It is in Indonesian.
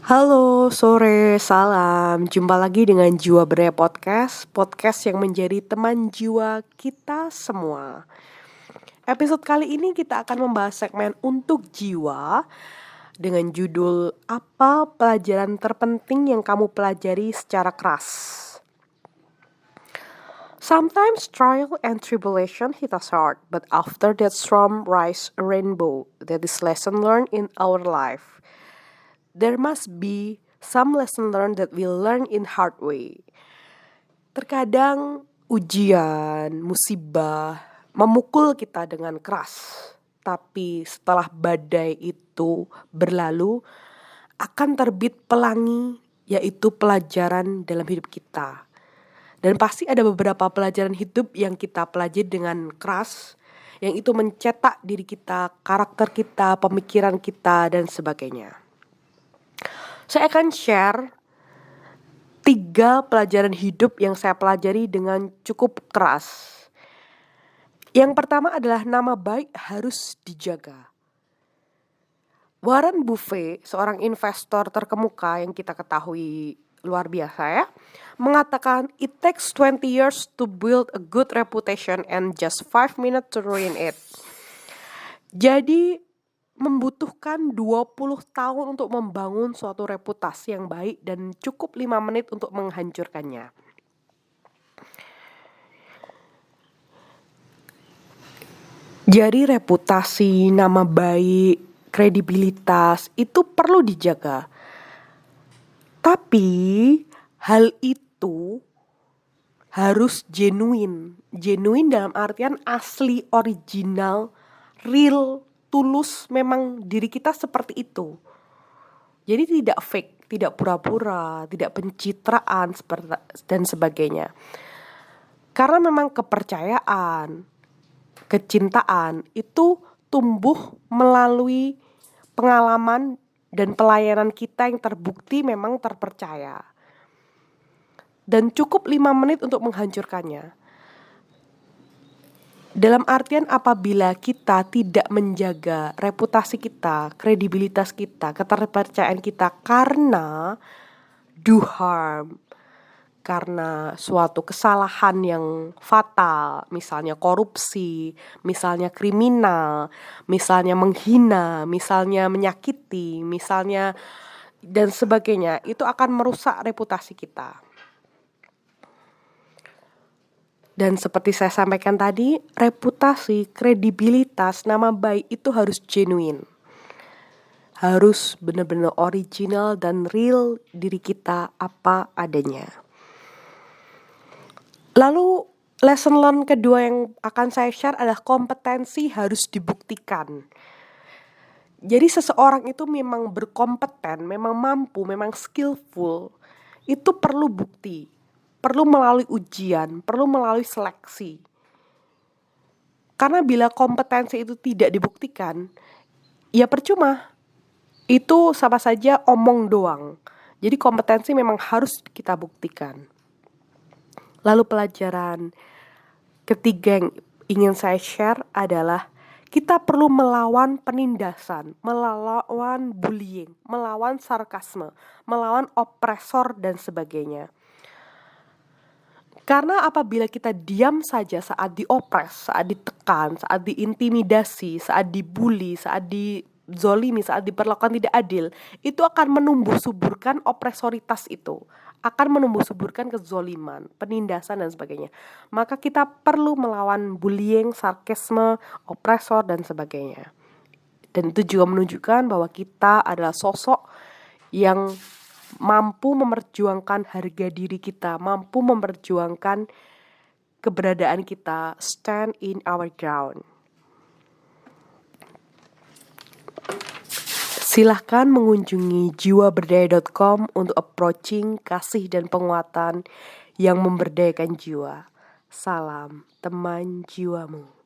Halo, sore, salam. Jumpa lagi dengan Jiwa Berdaya Podcast yang menjadi teman jiwa kita semua. Episode kali ini kita akan membahas segmen Untuk Jiwa dengan judul Apa pelajaran terpenting yang kamu pelajari secara keras? Sometimes trial and tribulation hit us hard, but after that storm rise a rainbow. That is lesson learned in our life. There must be some lesson learned that we learn in hard way. Terkadang ujian, musibah memukul kita dengan keras. Tapi setelah badai itu berlalu, akan terbit pelangi, yaitu pelajaran dalam hidup kita. Dan pasti ada beberapa pelajaran hidup yang kita pelajari dengan keras, yang itu mencetak diri kita, karakter kita, pemikiran kita, dan sebagainya. Saya akan share 3 pelajaran hidup yang saya pelajari dengan cukup keras. Yang pertama adalah nama baik harus dijaga. Warren Buffett, seorang investor terkemuka yang kita ketahui luar biasa ya, mengatakan it takes 20 years to build a good reputation and just 5 minutes to ruin it. Jadi membutuhkan 20 tahun untuk membangun suatu reputasi yang baik dan cukup 5 menit untuk menghancurkannya. Jadi reputasi, nama baik, kredibilitas itu perlu dijaga. Tapi hal itu harus genuine. Genuine dalam artian asli, original, real, tulus, memang diri kita seperti itu. Jadi tidak fake, tidak pura-pura, tidak pencitraan dan sebagainya. Karena memang kepercayaan, kecintaan itu tumbuh melalui pengalaman dan pelayanan kita yang terbukti memang terpercaya. Dan cukup 5 menit untuk menghancurkannya. Dalam artian apabila kita tidak menjaga reputasi kita, kredibilitas kita, keterpercayaan kita karena do harm, karena suatu kesalahan yang fatal, misalnya korupsi, misalnya kriminal, misalnya menghina, misalnya menyakiti, misalnya dan sebagainya, itu akan merusak reputasi kita. Dan seperti saya sampaikan tadi, reputasi, kredibilitas, nama baik itu harus genuine. Harus benar-benar original dan real diri kita apa adanya. Lalu lesson learn kedua yang akan saya share adalah kompetensi harus dibuktikan. Jadi seseorang itu memang berkompeten, memang mampu, memang skillful, itu perlu bukti. Perlu melalui ujian, perlu melalui seleksi. Karena bila kompetensi itu tidak dibuktikan, ya percuma. Itu sama saja omong doang. Jadi kompetensi memang harus kita buktikan. Lalu pelajaran ketiga yang ingin saya share adalah kita perlu melawan penindasan, melawan bullying, melawan sarkasme, melawan opresor dan sebagainya. Karena apabila kita diam saja saat diopres, saat ditekan, saat diintimidasi, saat dibully, saat dizolimi, saat diperlakukan tidak adil, itu akan menumbuh suburkan opresoritas itu, akan menumbuh suburkan kezoliman, penindasan dan sebagainya. Maka kita perlu melawan bullying, sarkasme, opresor dan sebagainya. Dan itu juga menunjukkan bahwa kita adalah sosok yang mampu memperjuangkan harga diri kita, mampu memperjuangkan keberadaan kita, stand in our ground. Silahkan mengunjungi jiwaberdaya.com untuk approaching, kasih dan penguatan yang memberdayakan jiwa. Salam teman jiwamu.